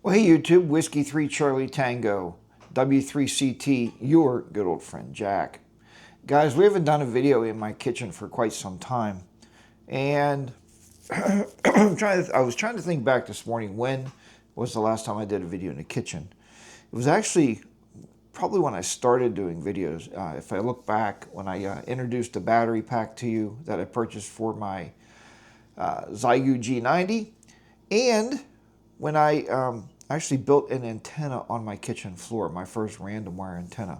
Well, hey YouTube, Whiskey 3 Charlie Tango, W3CT, your good old friend Jack. Guys, we haven't done a video in my kitchen for quite some time. And I was trying to think back this morning, when was the last time I did a video in the kitchen? It was actually probably when I started doing videos. If I look back, when I introduced a battery pack to you that I purchased for my Zygu G90, and when I actually built an antenna on my kitchen floor, my first random wire antenna.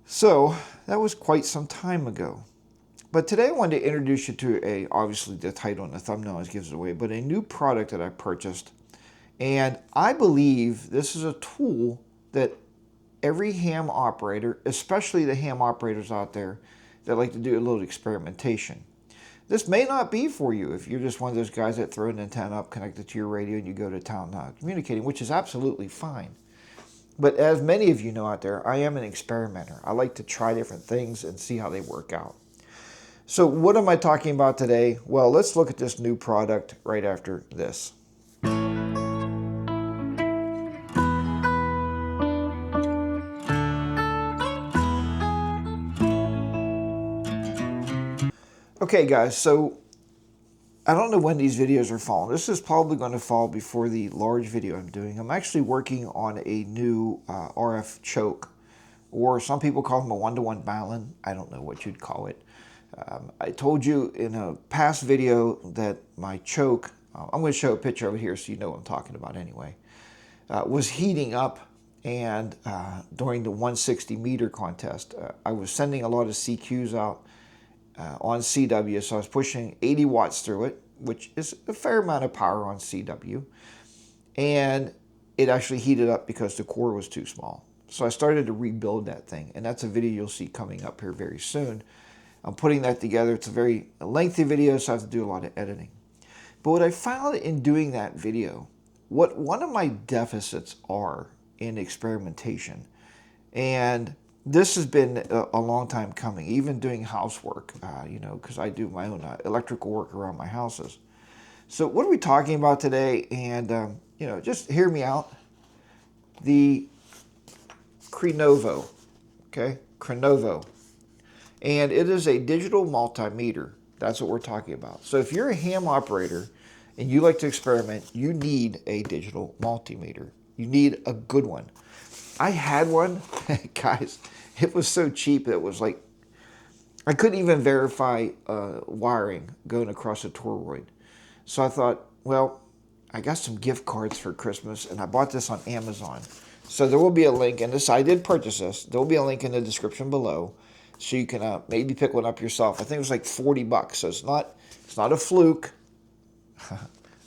So that was quite some time ago. But today I wanted to introduce you to obviously the title and the thumbnail gives it away, but a new product that I purchased. And I believe this is a tool that every ham operator, especially the ham operators out there that like to do a little experimentation. This may not be for you if you're just one of those guys that throw an antenna up, connect it to your radio, and you go to town communicating, which is absolutely fine. But as many of you know out there, I am an experimenter. I like to try different things and see how they work out. So what am I talking about today? Well, let's look at this new product right after this. Okay guys, so I don't know when these videos are falling. This is probably going to fall before the large video I'm doing. I'm actually working on a new RF choke, or some people call them a one-to-one balun. I don't know what you'd call it. I told you in a past video that my choke, I'm going to show a picture over here so you know what I'm talking about anyway, was heating up. And during the 160 meter contest, I was sending a lot of CQs out on CW, so I was pushing 80 watts through it, which is a fair amount of power on CW, and it actually heated up because the core was too small. So I started to rebuild that thing, and that's a video you'll see coming up here very soon. I'm putting that together. It's a very lengthy video, so I have to do a lot of editing. But what I found in doing that video, what one of my deficits are in experimentation, and this has been a long time coming, even doing housework, you know, because I do my own electrical work around my houses. So what are we talking about today? And, you know, just hear me out. The Crenovo, okay? Crenovo. And it is a digital multimeter. That's what we're talking about. So if you're a ham operator and you like to experiment, you need a digital multimeter. You need a good one. I had one, guys, it was so cheap it was like, I couldn't even verify wiring going across a toroid. So I thought, well, I got some gift cards for Christmas and I bought this on Amazon. So there will be a link, and this, I did purchase this. There will be a link in the description below so you can maybe pick one up yourself. I think it was like 40 bucks. So it's not a fluke,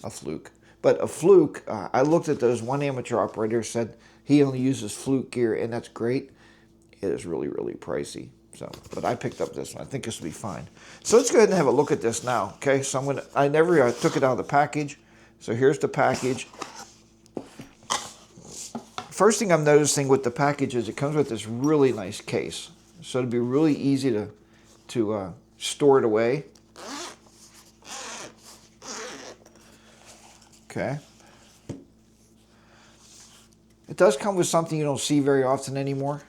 a fluke. But a fluke, I looked at those. One amateur operator said he only uses fluke gear, and that's great. It is really, really pricey. So, but I picked up this one. I think this will be fine. So let's go ahead and have a look at this now. Okay, so I never took it out of the package. So here's the package. First thing I'm noticing with the package is it comes with this really nice case. So it'll be really easy to store it away. Okay. It does come with something you don't see very often anymore.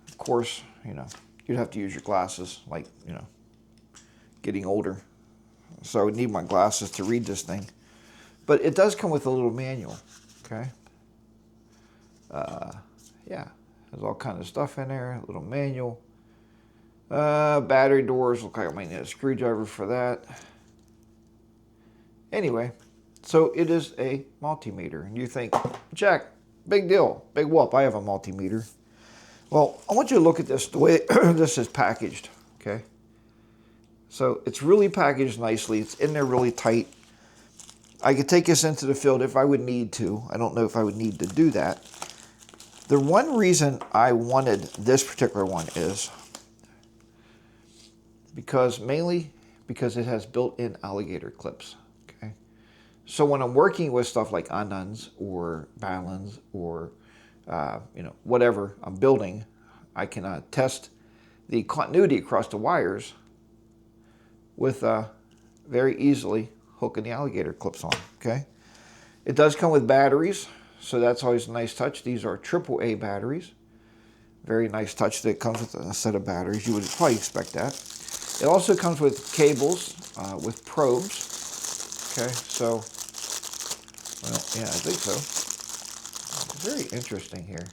Of course, you know, you'd have to use your glasses, like, you know, getting older. So I would need my glasses to read this thing. But it does come with a little manual, okay? Yeah, there's all kinds of stuff in there, a little manual. Battery doors, look like I might need a screwdriver for that. Anyway, so it is a multimeter. And you think, Jack, big deal, big whoop, I have a multimeter. Well, I want you to look at this, the way this is packaged, okay? So it's really packaged nicely. It's in there really tight. I could take this into the field if I would need to. I don't know if I would need to do that. The one reason I wanted this particular one is mainly because it has built-in alligator clips. So when I'm working with stuff like anduns or baluns or you know, whatever I'm building, I can test the continuity across the wires with very easily hooking the alligator clips on, okay? It does come with batteries, so that's always a nice touch. These are AAA batteries. Very nice touch that it comes with a set of batteries. You would probably expect that. It also comes with cables, with probes. Okay, so, well, yeah, I think so. Very interesting here.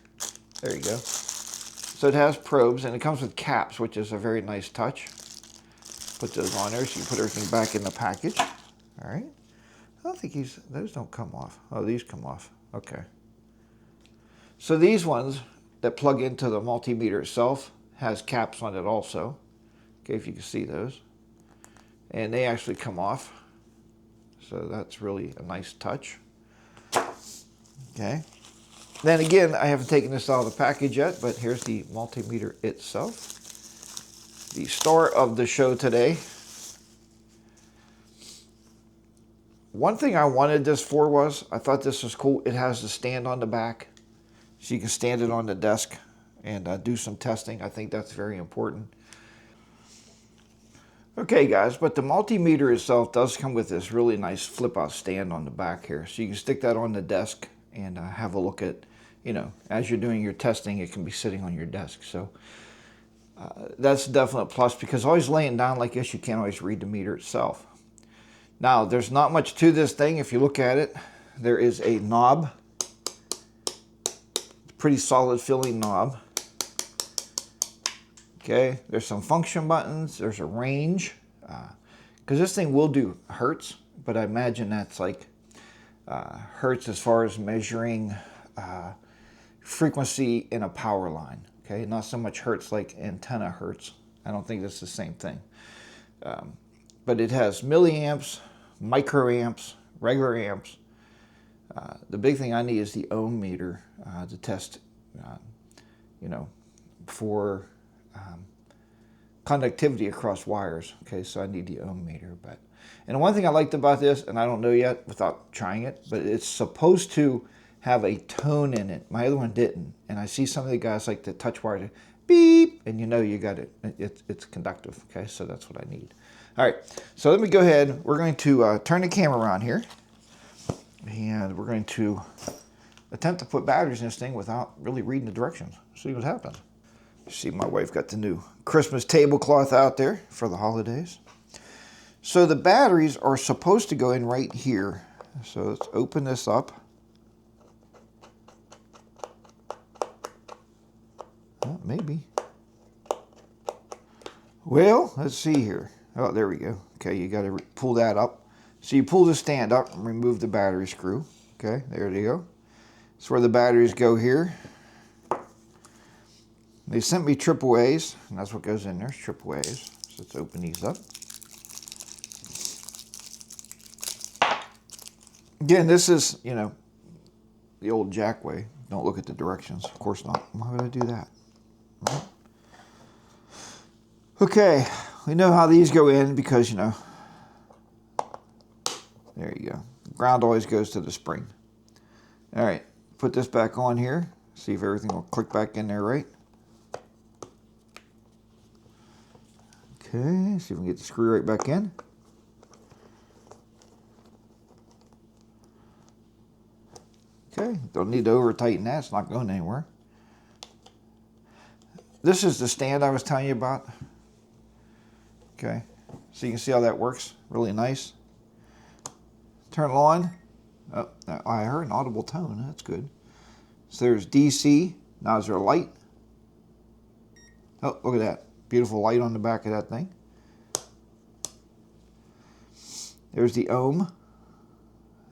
There you go. So it has probes, and it comes with caps, which is a very nice touch. Put those on there so you put everything back in the package. All right. I don't think those don't come off. Oh, these come off. Okay. So these ones that plug into the multimeter itself has caps on it also. Okay, if you can see those. And they actually come off. So that's really a nice touch. Okay. Then again, I haven't taken this out of the package yet, but here's the multimeter itself. The star of the show today. One thing I wanted this for was, I thought this was cool, it has the stand on the back. So you can stand it on the desk and do some testing. I think that's very important. Okay guys, but the multimeter itself does come with this really nice flip out stand on the back here. So you can stick that on the desk and have a look at, you know, as you're doing your testing, it can be sitting on your desk. So that's a definite plus, because always laying down like this, you can't always read the meter itself. Now, there's not much to this thing. If you look at it, there is a knob. Pretty solid feeling knob. Okay, there's some function buttons. There's a range. Because this thing will do hertz, but I imagine that's like hertz as far as measuring frequency in a power line. Okay, not so much hertz like antenna hertz. I don't think that's the same thing. But it has milliamps, microamps, regular amps. The big thing I need is the ohm meter to test, you know, for conductivity across wires. Okay, so I need the ohm meter. And one thing I liked about this, and I don't know yet without trying it, but it's supposed to have a tone in it. My other one didn't. And I see some of the guys like the touch wire to beep, and you know you got it. It's conductive. Okay, so that's what I need. All right, so let me go ahead. We're going to turn the camera around here, and we're going to attempt to put batteries in this thing without really reading the directions. See what happens. You see my wife got the new Christmas tablecloth out there for the holidays. So the batteries are supposed to go in right here. So let's open this up. Oh, maybe. Well, let's see here. Oh, there we go. Okay, you got to pull that up. So you pull the stand up and remove the battery screw. Okay, there you go. That's where the batteries go here. They sent me AAAs, and that's what goes in there, AAAs. So let's open these up. Again, this is, you know, the old jack way. Don't look at the directions. Of course not. Why would I do that? Right. Okay, we know how these go in because, you know, there you go. Ground always goes to the spring. All right, put this back on here. See if everything will click back in there right. Okay, see if we can get the screw right back in. Okay, don't need to over tighten that, it's not going anywhere. This is the stand I was telling you about. Okay, so you can see how that works, really nice. Turn it on. Oh, I heard an audible tone, that's good. So there's DC, now is there a light? Oh, look at that, beautiful light on the back of that thing. There's the ohm,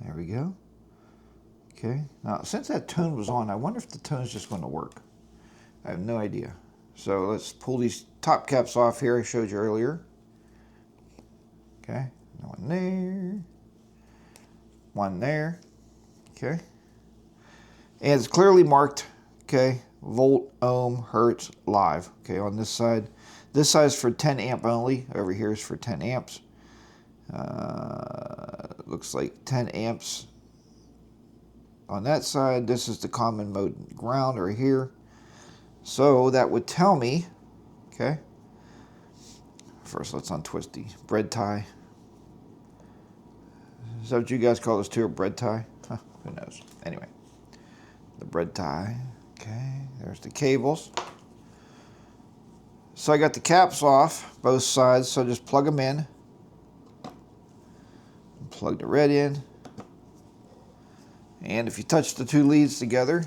there we go. Okay, now since that tone was on, I wonder if the tone's just going to work. I have no idea. So let's pull these top caps off here I showed you earlier. Okay, one there, one there, okay. And it's clearly marked, okay, volt, ohm, hertz, live, okay, on this side. This side is for 10 amp only, over here is for 10 amps. Looks like 10 amps on that side. This is the common mode ground right here. So that would tell me, okay, first let's untwist the bread tie. Is that what you guys call this too, a bread tie? Huh, who knows? Anyway, the bread tie. Okay, there's the cables. So I got the caps off both sides, so just plug them in. Plug the red in. And if you touch the two leads together,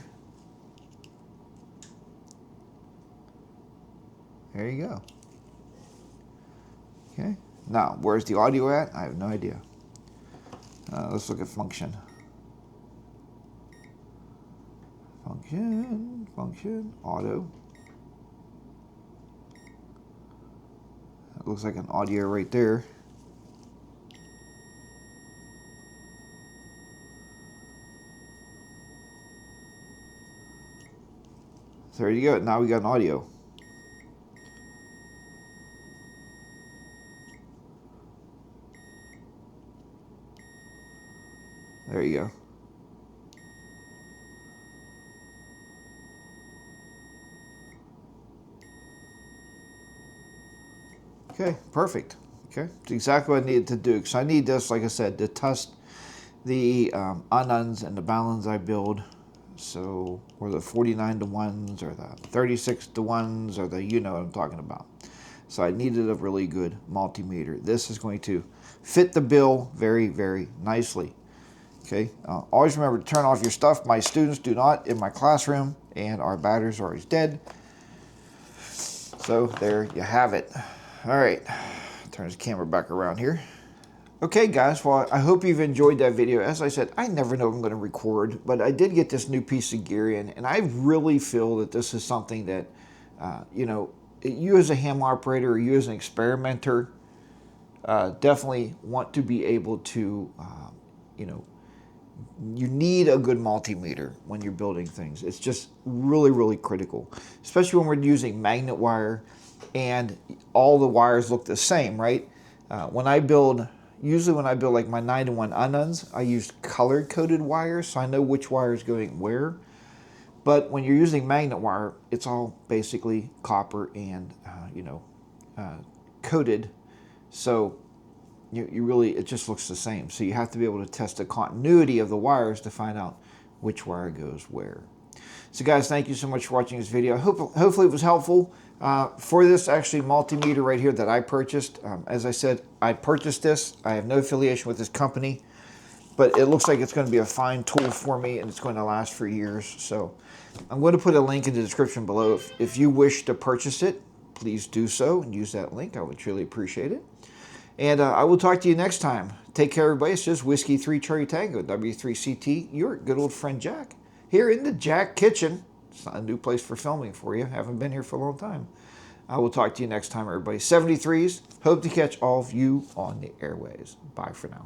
there you go. Okay, now where's the audio at? I have no idea. Let's look at function. Function, auto. It looks like an audio right there. So there you go. Now we got an audio. There you go. Okay, perfect. Okay, it's exactly what I needed to do. Because I need this, like I said, to test the ununs and the balance I build. So, or the 49 to 1s, or the 36 to 1s, or the, you know what I'm talking about. So I needed a really good multimeter. This is going to fit the bill very, very nicely. Okay, always remember to turn off your stuff. My students do not in my classroom, and our batteries are always dead. So there you have it. All right, turn this camera back around here. Okay guys, well I hope you've enjoyed that video. As I said, I never know if I'm going to record, but I did get this new piece of gear in, and I really feel that this is something that, you know, you as a ham operator or you as an experimenter definitely want to be able to, you know, you need a good multimeter when you're building things. It's just really, really critical, especially when we're using magnet wire and all the wires look the same, right? Usually when I build like my 9-to-1 ununs, I use color-coded wires, so I know which wire is going where. But when you're using magnet wire, it's all basically copper and, you know, coated. So you really, it just looks the same. So you have to be able to test the continuity of the wires to find out which wire goes where. So guys, thank you so much for watching this video. Hopefully it was helpful. For this actually multimeter right here that I purchased, as I said, I purchased this. I have no affiliation with this company, but it looks like it's going to be a fine tool for me, and it's going to last for years. So I'm going to put a link in the description below. If you wish to purchase it, please do so and use that link. I would truly appreciate it. And I will talk to you next time. Take care, everybody. It's just Whiskey 3 Charlie Tango, W3CT, your good old friend Jack, here in the Jack Kitchen. It's not a new place for filming for you. Haven't been here for a long time. I will talk to you next time, everybody. 73s. Hope to catch all of you on the airways. Bye for now.